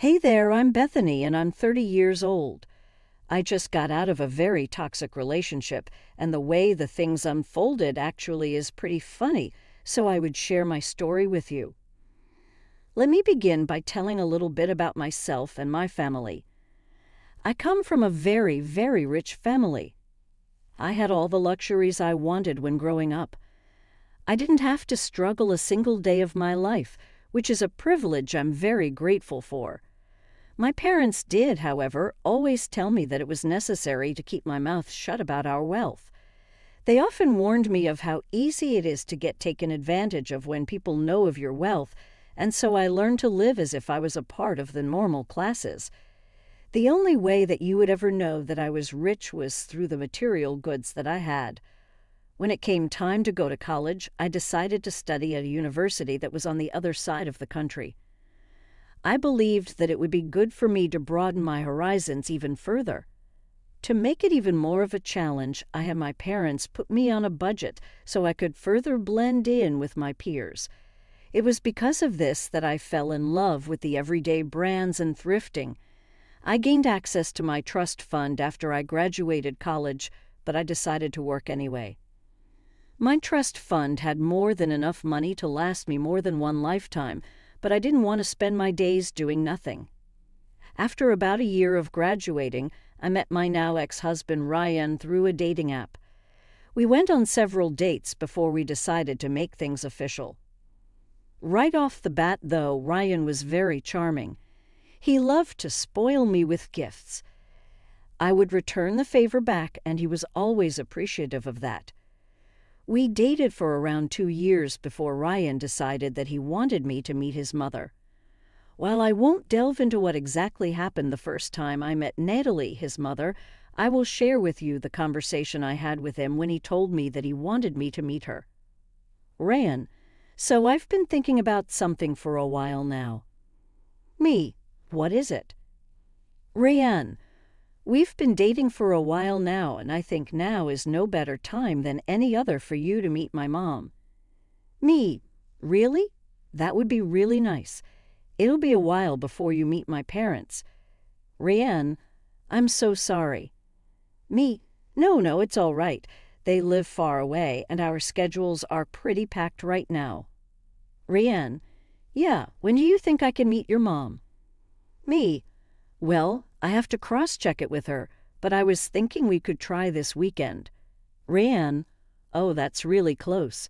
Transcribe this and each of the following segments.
Hey there, I'm Bethany and I'm 30 years old. I just got out of a very toxic relationship, and the way the things unfolded actually is pretty funny, so I would share my story with you. Let me begin by telling a little bit about myself and my family. I come from a very, very rich family. I had all the luxuries I wanted when growing up. I didn't have to struggle a single day of my life, which is a privilege I'm very grateful for. My parents did, however, always tell me that it was necessary to keep my mouth shut about our wealth. They often warned me of how easy it is to get taken advantage of when people know of your wealth, and so I learned to live as if I was a part of the normal classes. The only way that you would ever know that I was rich was through the material goods that I had. When it came time to go to college, I decided to study at a university that was on the other side of the country. I believed that it would be good for me to broaden my horizons even further. To make it even more of a challenge, I had my parents put me on a budget so I could further blend in with my peers. It was because of this that I fell in love with the everyday brands and thrifting. I gained access to my trust fund after I graduated college, but I decided to work anyway. My trust fund had more than enough money to last me more than one lifetime, but I didn't want to spend my days doing nothing. After about a year of graduating, I met my now ex-husband Ryan through a dating app. We went on several dates before we decided to make things official. Right off the bat, though, Ryan was very charming. He loved to spoil me with gifts. I would return the favor back, and he was always appreciative of that. We dated for around 2 years before Ryan decided that he wanted me to meet his mother. While I won't delve into what exactly happened the first time I met Natalie, his mother, I will share with you the conversation I had with him when he told me that he wanted me to meet her. Ryan, so I've been thinking about something for a while now. Me, what is it? Ryan, we've been dating for a while now, and I think now is no better time than any other for you to meet my mom. Me, really? That would be really nice. It'll be a while before you meet my parents. Ryan, I'm so sorry. Me, no, it's all right. They live far away, and our schedules are pretty packed right now. Ryan, yeah, when do you think I can meet your mom? Me, well, I have to cross-check it with her, but I was thinking we could try this weekend. Ryan, oh, that's really close.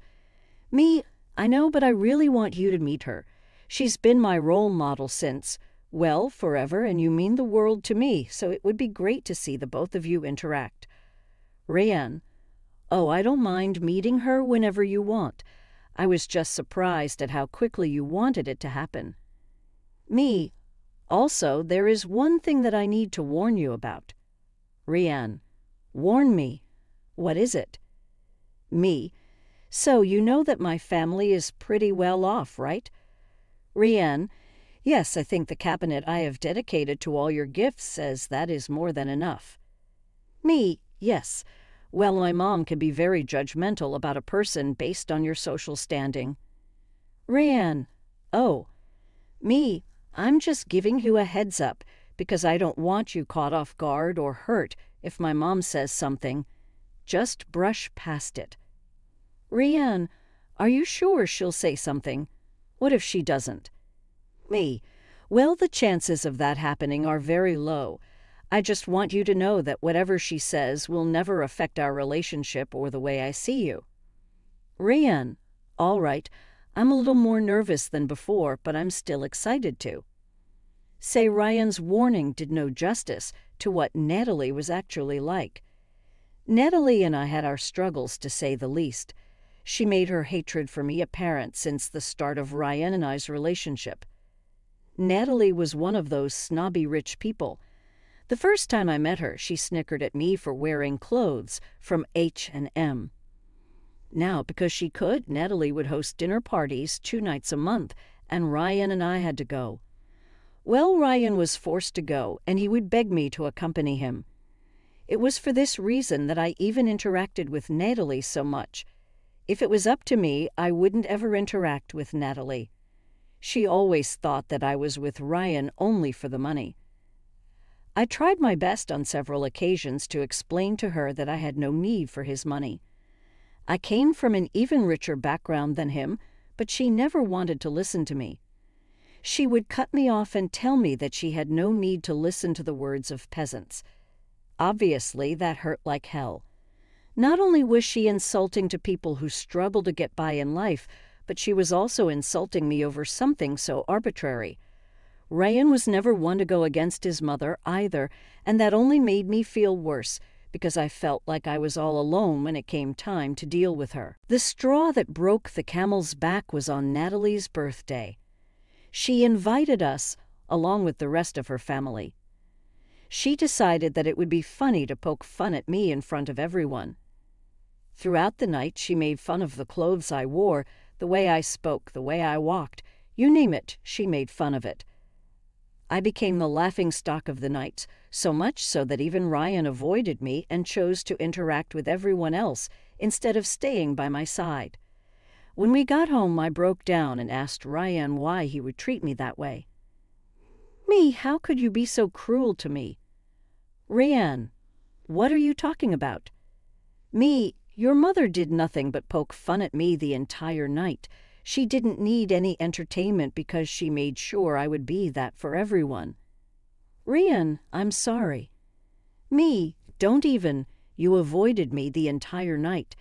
Me, I know, but I really want you to meet her. She's been my role model since, well, forever, and you mean the world to me, so it would be great to see the both of you interact. Ryan, oh, I don't mind meeting her whenever you want. I was just surprised at how quickly you wanted it to happen. Me, also, there is one thing that I need to warn you about. Ryan, warn me. What is it? Me, so you know that my family is pretty well off, right? Ryan, yes, I think the cabinet I have dedicated to all your gifts says that is more than enough. Me, yes. Well, my mom can be very judgmental about a person based on your social standing. Ryan, oh. Me, I'm just giving you a heads up because I don't want you caught off guard or hurt if my mom says something. Just brush past it. Ryan, are you sure she'll say something? What if she doesn't? Me, well, the chances of that happening are very low. I just want you to know that whatever she says will never affect our relationship or the way I see you. Ryan, all right. I'm a little more nervous than before, but I'm still excited to. Say Ryan's warning did no justice to what Natalie was actually like. Natalie and I had our struggles, to say the least. She made her hatred for me apparent since the start of Ryan and I's relationship. Natalie was one of those snobby rich people. The first time I met her, she snickered at me for wearing clothes from H&M. Now, because she could, Natalie would host dinner parties 2 nights a month, and Ryan and I had to go. Well, Ryan was forced to go, and he would beg me to accompany him. It was for this reason that I even interacted with Natalie so much. If it was up to me, I wouldn't ever interact with Natalie. She always thought that I was with Ryan only for the money. I tried my best on several occasions to explain to her that I had no need for his money. I came from an even richer background than him, but she never wanted to listen to me. She would cut me off and tell me that she had no need to listen to the words of peasants. Obviously, that hurt like hell. Not only was she insulting to people who struggle to get by in life, but she was also insulting me over something so arbitrary. Ryan was never one to go against his mother either, and that only made me feel worse, because I felt like I was all alone when it came time to deal with her. The straw that broke the camel's back was on Natalie's birthday. She invited us, along with the rest of her family. She decided that it would be funny to poke fun at me in front of everyone. Throughout the night, she made fun of the clothes I wore, the way I spoke, the way I walked. You name it, she made fun of it. I became the laughingstock of the night, so much so that even Ryan avoided me and chose to interact with everyone else instead of staying by my side. When we got home, I broke down and asked Ryan why he would treat me that way. "Me, how could you be so cruel to me?" "Ryan, what are you talking about?" "Me, your mother did nothing but poke fun at me the entire night. She didn't need any entertainment because she made sure I would be that for everyone." "Ryan, I'm sorry." "Me, don't even. You avoided me the entire night.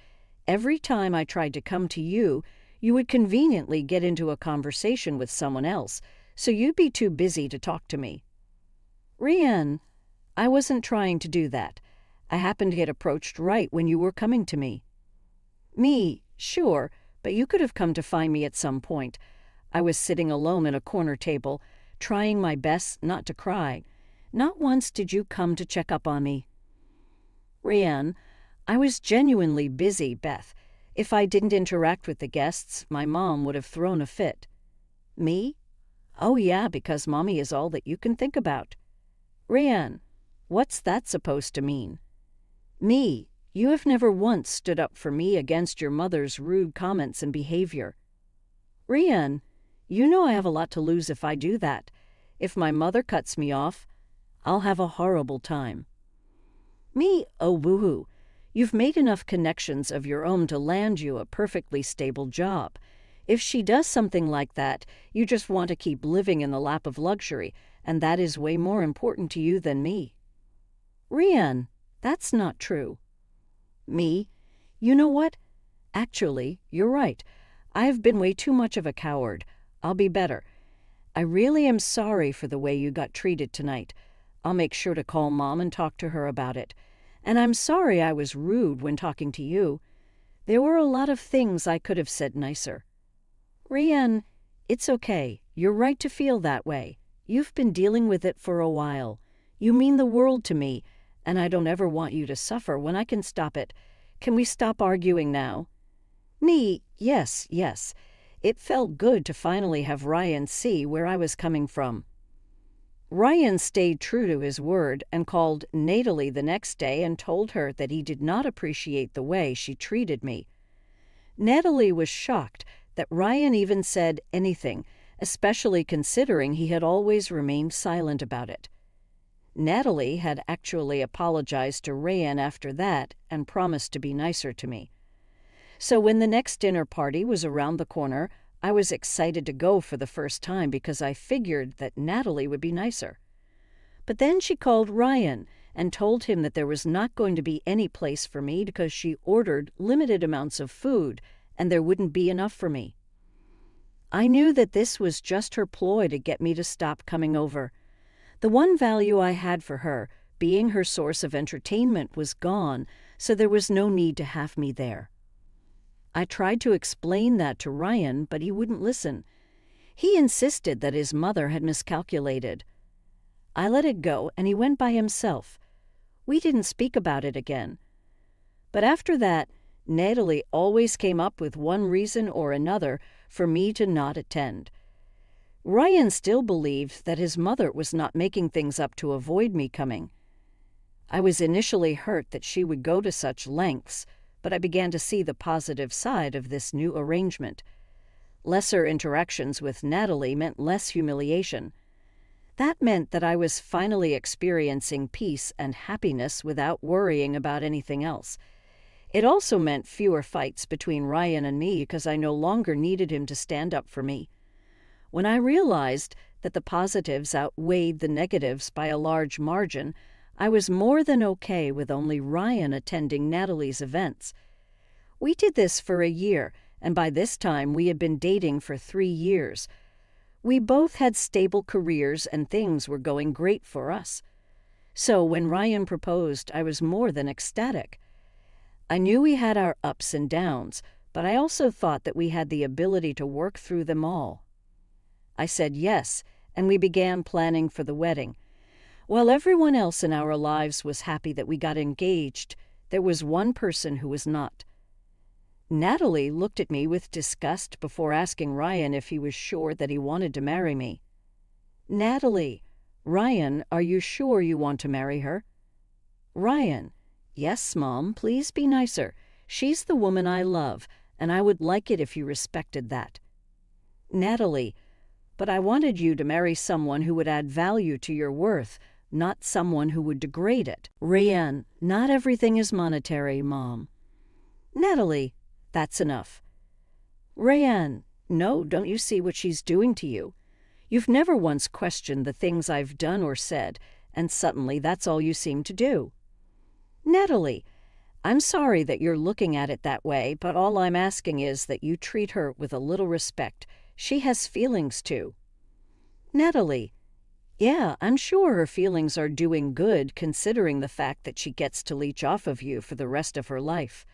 Every time I tried to come to you, you would conveniently get into a conversation with someone else, so you'd be too busy to talk to me." "Ryan, I wasn't trying to do that. I happened to get approached right when you were coming to me." "Me, sure, but you could have come to find me at some point. I was sitting alone at a corner table, trying my best not to cry. Not once did you come to check up on me." "Ryan, I was genuinely busy, Beth. If I didn't interact with the guests, my mom would have thrown a fit." "Me? Oh yeah, because Mommy is all that you can think about." "Ryan, what's that supposed to mean?" "Me, you have never once stood up for me against your mother's rude comments and behavior." "Ryan, you know I have a lot to lose if I do that. If my mother cuts me off, I'll have a horrible time." "Me, oh woohoo. You've made enough connections of your own to land you a perfectly stable job. If she does something like that, you just want to keep living in the lap of luxury, and that is way more important to you than me." "Ryan, that's not true." "Me, you know what? Actually, you're right. I've been way too much of a coward. I'll be better. I really am sorry for the way you got treated tonight. I'll make sure to call Mom and talk to her about it. And I'm sorry I was rude when talking to you. There were a lot of things I could have said nicer." "Ryan, it's okay. You're right to feel that way. You've been dealing with it for a while. You mean the world to me, and I don't ever want you to suffer when I can stop it. Can we stop arguing now?" "Me, yes. It felt good to finally have Ryan see where I was coming from." Ryan stayed true to his word and called Natalie the next day and told her that he did not appreciate the way she treated me. Natalie was shocked that Ryan even said anything, especially considering he had always remained silent about it. Natalie had actually apologized to Ryan after that and promised to be nicer to me. So when the next dinner party was around the corner, I was excited to go for the first time because I figured that Natalie would be nicer. But then she called Ryan and told him that there was not going to be any place for me because she ordered limited amounts of food and there wouldn't be enough for me. I knew that this was just her ploy to get me to stop coming over. The one value I had for her, being her source of entertainment, was gone, so there was no need to have me there. I tried to explain that to Ryan, but he wouldn't listen. He insisted that his mother had miscalculated. I let it go, and he went by himself. We didn't speak about it again. But after that, Natalie always came up with one reason or another for me to not attend. Ryan still believed that his mother was not making things up to avoid me coming. I was initially hurt that she would go to such lengths, but I began to see the positive side of this new arrangement. Lesser interactions with Natalie meant less humiliation. That meant that I was finally experiencing peace and happiness without worrying about anything else. It also meant fewer fights between Ryan and me because I no longer needed him to stand up for me. When I realized that the positives outweighed the negatives by a large margin, I was more than okay with only Ryan attending Natalie's events. We did this for a year, and by this time we had been dating for 3 years. We both had stable careers and things were going great for us. So when Ryan proposed, I was more than ecstatic. I knew we had our ups and downs, but I also thought that we had the ability to work through them all. I said yes, and we began planning for the wedding. While everyone else in our lives was happy that we got engaged, there was one person who was not. Natalie looked at me with disgust before asking Ryan if he was sure that he wanted to marry me. "Natalie, Ryan, are you sure you want to marry her?" Ryan, "Yes, Mom, please be nicer. She's the woman I love, and I would like it if you respected that." Natalie, "But I wanted you to marry someone who would add value to your worth, not someone who would degrade it." Ryan, "Not everything is monetary, Mom." Natalie, "That's enough." Ryan, "No, don't you see what she's doing to you? You've never once questioned the things I've done or said, and suddenly that's all you seem to do." Natalie, "I'm sorry that you're looking at it that way, but all I'm asking is that you treat her with a little respect. She has feelings too." Natalie, "Yeah, I'm sure her feelings are doing good considering the fact that she gets to leech off of you for the rest of her life."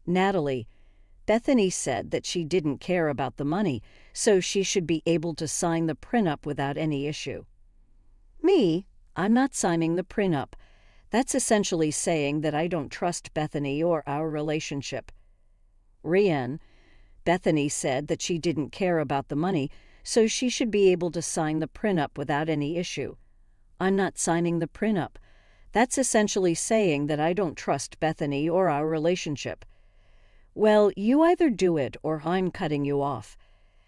Natalie, "Bethany said that she didn't care about the money, so she should be able to sign the prenup without any issue." Me, "I'm not signing the prenup. That's essentially saying that I don't trust Bethany or our relationship." Rhian, "Bethany said that she didn't care about the money, so she should be able to sign the prenup without any issue." I'm not signing the prenup. That's essentially saying that I don't trust Bethany or our relationship. Well, you either do it or I'm cutting you off.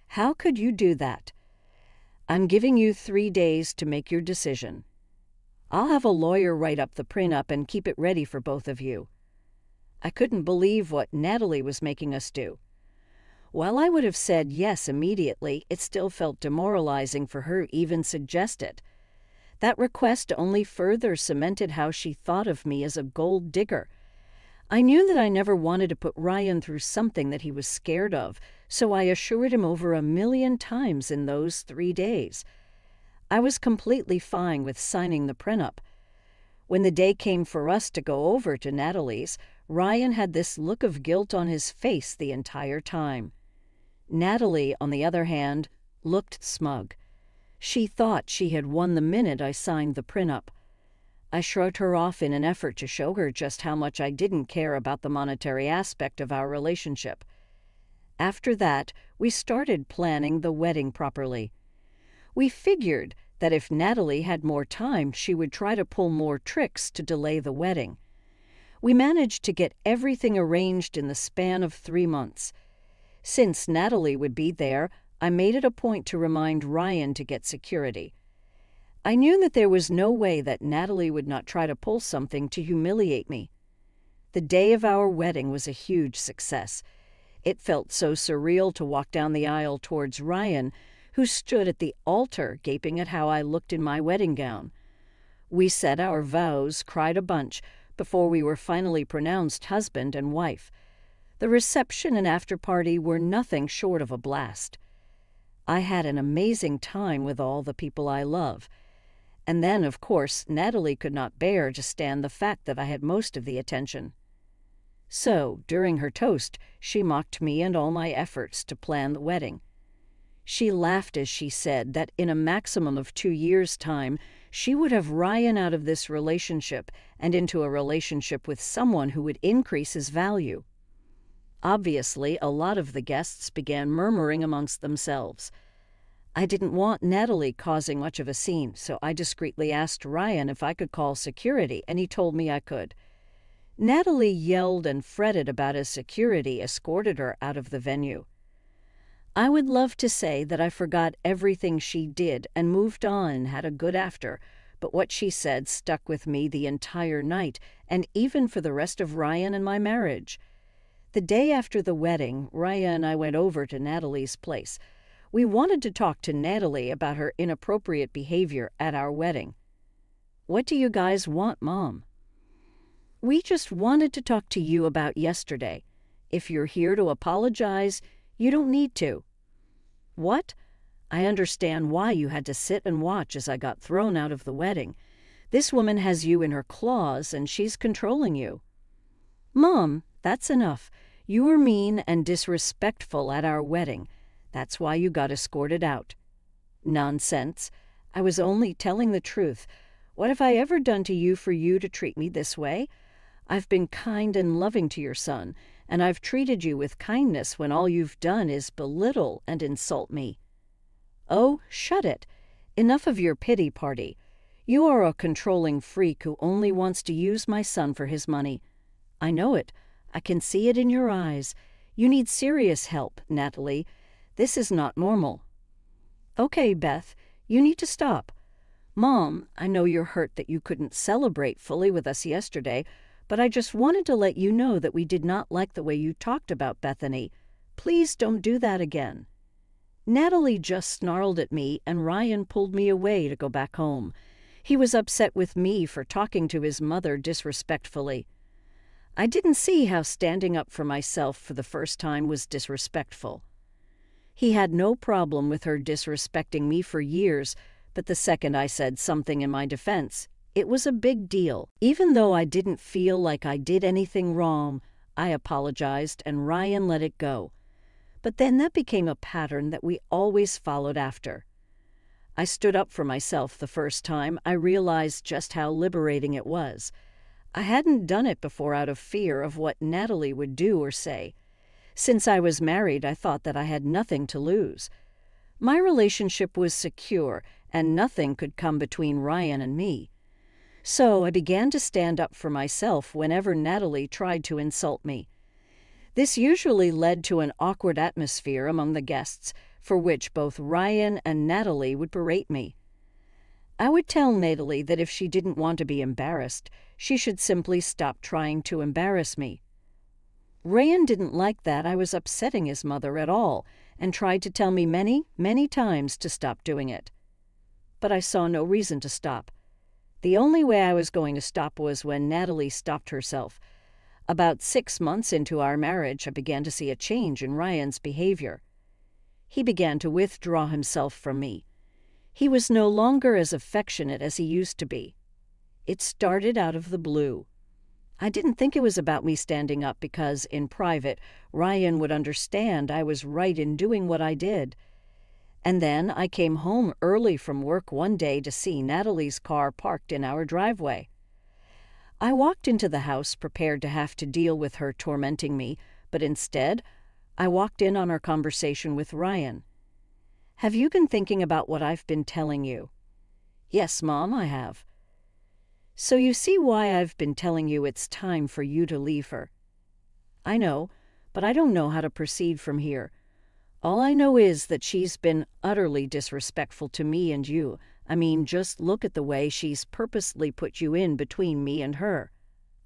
How could you do that? I'm giving you 3 days to make your decision. I'll have a lawyer write up the prenup and keep it ready for both of you. I couldn't believe what Natalie was making us do. While I would have said yes immediately, it still felt demoralizing for her to even suggest it. That request only further cemented how she thought of me as a gold digger. I knew that I never wanted to put Ryan through something that he was scared of, so I assured him over 1,000,000 times in those 3 days. I was completely fine with signing the prenup. When the day came for us to go over to Natalie's, Ryan had this look of guilt on his face the entire time. Natalie, on the other hand, looked smug. She thought she had won the minute I signed the prenup. I shrugged her off in an effort to show her just how much I didn't care about the monetary aspect of our relationship. After that, we started planning the wedding properly. We figured that if Natalie had more time, she would try to pull more tricks to delay the wedding. We managed to get everything arranged in the span of 3 months. Since Natalie would be there, I made it a point to remind Ryan to get security. I knew that there was no way that Natalie would not try to pull something to humiliate me. The day of our wedding was a huge success. It felt so surreal to walk down the aisle towards Ryan, who stood at the altar gaping at how I looked in my wedding gown. We said our vows, cried a bunch, before we were finally pronounced husband and wife. The reception and after-party were nothing short of a blast. I had an amazing time with all the people I love. And then, of course, Natalie could not bear to stand the fact that I had most of the attention. So, during her toast, she mocked me and all my efforts to plan the wedding. She laughed as she said that in a maximum of 2 years' time, she would have Ryan out of this relationship and into a relationship with someone who would increase his value. Obviously, a lot of the guests began murmuring amongst themselves. I didn't want Natalie causing much of a scene, so I discreetly asked Ryan if I could call security, and he told me I could. Natalie yelled and fretted about as security escorted her out of the venue. I would love to say that I forgot everything she did and moved on and had a good after, but what she said stuck with me the entire night and even for the rest of Ryan and my marriage. The day after the wedding, Ryan and I went over to Natalie's place. We wanted to talk to Natalie about her inappropriate behavior at our wedding. "What do you guys want, Mom?" "We just wanted to talk to you about yesterday. If you're here to apologize, you don't need to." "What? I understand why you had to sit and watch as I got thrown out of the wedding. This woman has you in her claws and she's controlling you." "Mom, that's enough. You were mean and disrespectful at our wedding. That's why you got escorted out." "Nonsense. I was only telling the truth. What have I ever done to you for you to treat me this way? I've been kind and loving to your son, and I've treated you with kindness when all you've done is belittle and insult me." "Oh, shut it. Enough of your pity party. You are a controlling freak who only wants to use my son for his money. I know it. I can see it in your eyes. You need serious help, Natalie. This is not normal." "Okay, Beth, you need to stop. Mom, I know you're hurt that you couldn't celebrate fully with us yesterday, but I just wanted to let you know that we did not like the way you talked about Bethany. Please don't do that again." Natalie just snarled at me, and Ryan pulled me away to go back home. He was upset with me for talking to his mother disrespectfully. I didn't see how standing up for myself for the first time was disrespectful. He had no problem with her disrespecting me for years, but the second I said something in my defense, it was a big deal. Even though I didn't feel like I did anything wrong, I apologized and Ryan let it go. But then that became a pattern that we always followed after. I stood up for myself the first time I realized just how liberating it was. I hadn't done it before out of fear of what Natalie would do or say. Since I was married, I thought that I had nothing to lose. My relationship was secure, and nothing could come between Ryan and me. So I began to stand up for myself whenever Natalie tried to insult me. This usually led to an awkward atmosphere among the guests, for which both Ryan and Natalie would berate me. I would tell Natalie that if she didn't want to be embarrassed, she should simply stop trying to embarrass me. Ryan didn't like that I was upsetting his mother at all, and tried to tell me many, many times to stop doing it. But I saw no reason to stop. The only way I was going to stop was when Natalie stopped herself. About 6 months into our marriage, I began to see a change in Ryan's behavior. He began to withdraw himself from me. He was no longer as affectionate as he used to be. It started out of the blue. I didn't think it was about me standing up because, in private, Ryan would understand I was right in doing what I did. And then I came home early from work one day to see Natalie's car parked in our driveway. I walked into the house prepared to have to deal with her tormenting me, but instead, I walked in on our conversation with Ryan. "Have you been thinking about what I've been telling you?" "Yes, Mom, I have." "So you see why I've been telling you it's time for you to leave her." "I know, but I don't know how to proceed from here. All I know is that she's been utterly disrespectful to me and you. I mean, just look at the way she's purposely put you in between me and her.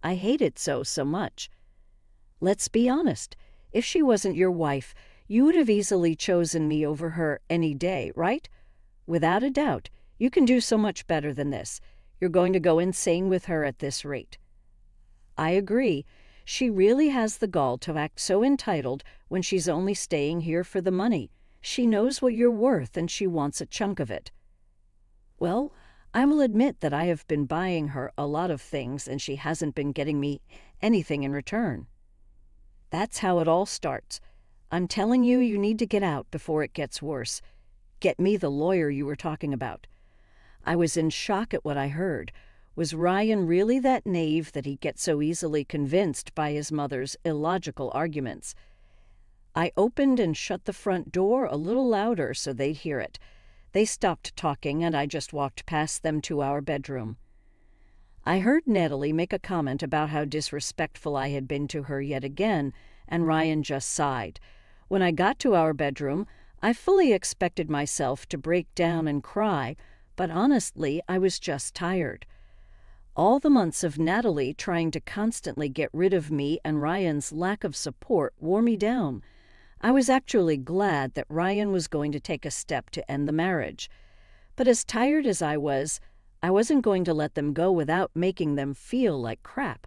I hate it so much. Let's be honest. If she wasn't your wife, you would have easily chosen me over her any day, right? Without a doubt, you can do so much better than this. You're going to go insane with her at this rate." "I agree. She really has the gall to act so entitled when she's only staying here for the money. She knows what you're worth and she wants a chunk of it." "Well, I will admit that I have been buying her a lot of things and she hasn't been getting me anything in return." "That's how it all starts. I'm telling you, you need to get out before it gets worse. Get me the lawyer you were talking about." I was in shock at what I heard. Was Ryan really that naive that he'd get so easily convinced by his mother's illogical arguments? I opened and shut the front door a little louder so they'd hear it. They stopped talking, and I just walked past them to our bedroom. I heard Natalie make a comment about how disrespectful I had been to her yet again, and Ryan just sighed. When I got to our bedroom, I fully expected myself to break down and cry, but honestly, I was just tired. All the months of Natalie trying to constantly get rid of me and Ryan's lack of support wore me down. I was actually glad that Ryan was going to take a step to end the marriage. But as tired as I wasn't going to let them go without making them feel like crap.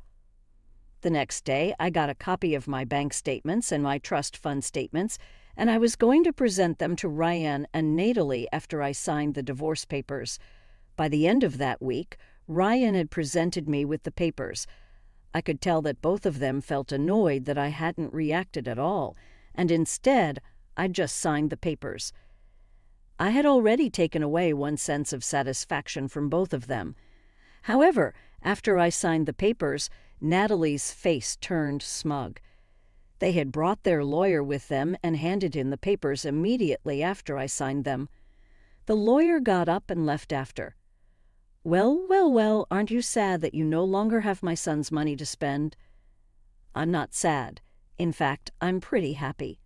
The next day, I got a copy of my bank statements and my trust fund statements, and I was going to present them to Ryan and Natalie after I signed the divorce papers. By the end of that week, Ryan had presented me with the papers. I could tell that both of them felt annoyed that I hadn't reacted at all, and instead, I'd just signed the papers. I had already taken away one sense of satisfaction from both of them. However, after I signed the papers, Natalie's face turned smug. They had brought their lawyer with them and handed in the papers immediately after I signed them. The lawyer got up and left after. Well, aren't you sad that you no longer have my son's money to spend? I'm not sad. In fact, I'm pretty happy.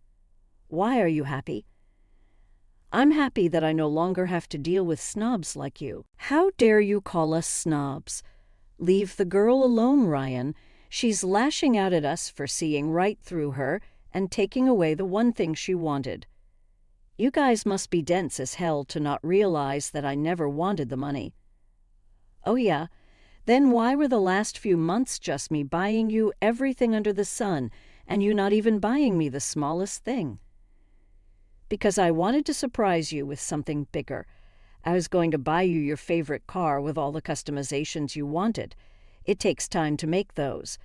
Why are you happy? I'm happy that I no longer have to deal with snobs like you. How dare you call us snobs? Leave the girl alone, Ryan. She's lashing out at us for seeing right through her and taking away the one thing she wanted. You guys must be dense as hell to not realize that I never wanted the money. Oh yeah? Then why were the last few months just me buying you everything under the sun and you not even buying me the smallest thing? Because I wanted to surprise you with something bigger. I was going to buy you your favorite car with all the customizations you wanted. It takes time to make those.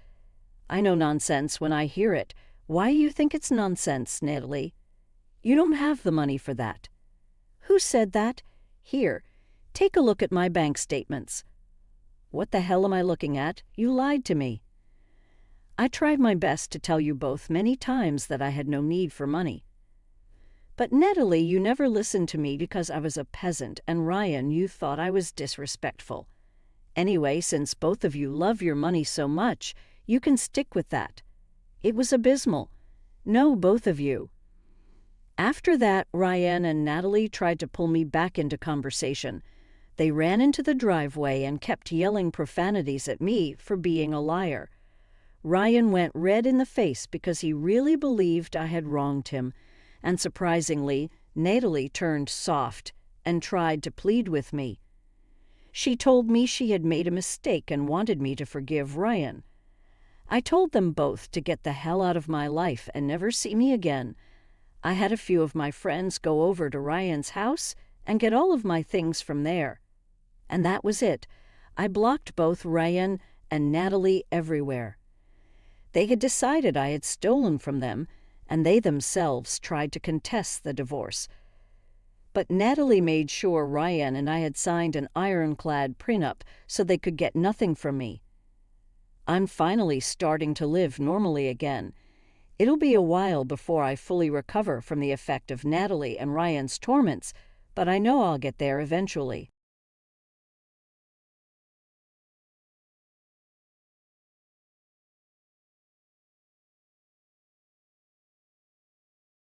I know nonsense when I hear it. Why do you think it's nonsense, Natalie? You don't have the money for that. Who said that? Here, take a look at my bank statements. What the hell am I looking at? You lied to me. I tried my best to tell you both many times that I had no need for money. But Natalie, you never listened to me because I was a peasant, and Ryan, you thought I was disrespectful. Anyway, since both of you love your money so much, you can stick with that. It was abysmal. No, both of you. After that, Ryan and Natalie tried to pull me back into conversation. They ran into the driveway and kept yelling profanities at me for being a liar. Ryan went red in the face because he really believed I had wronged him, and surprisingly, Natalie turned soft and tried to plead with me. She told me she had made a mistake and wanted me to forgive Ryan. I told them both to get the hell out of my life and never see me again. I had a few of my friends go over to Ryan's house and get all of my things from there. And that was it. I blocked both Ryan and Natalie everywhere. They had decided I had stolen from them, and they themselves tried to contest the divorce. But Natalie made sure Ryan and I had signed an ironclad prenup so they could get nothing from me. I'm finally starting to live normally again. It'll be a while before I fully recover from the effect of Natalie and Ryan's torments, but I know I'll get there eventually.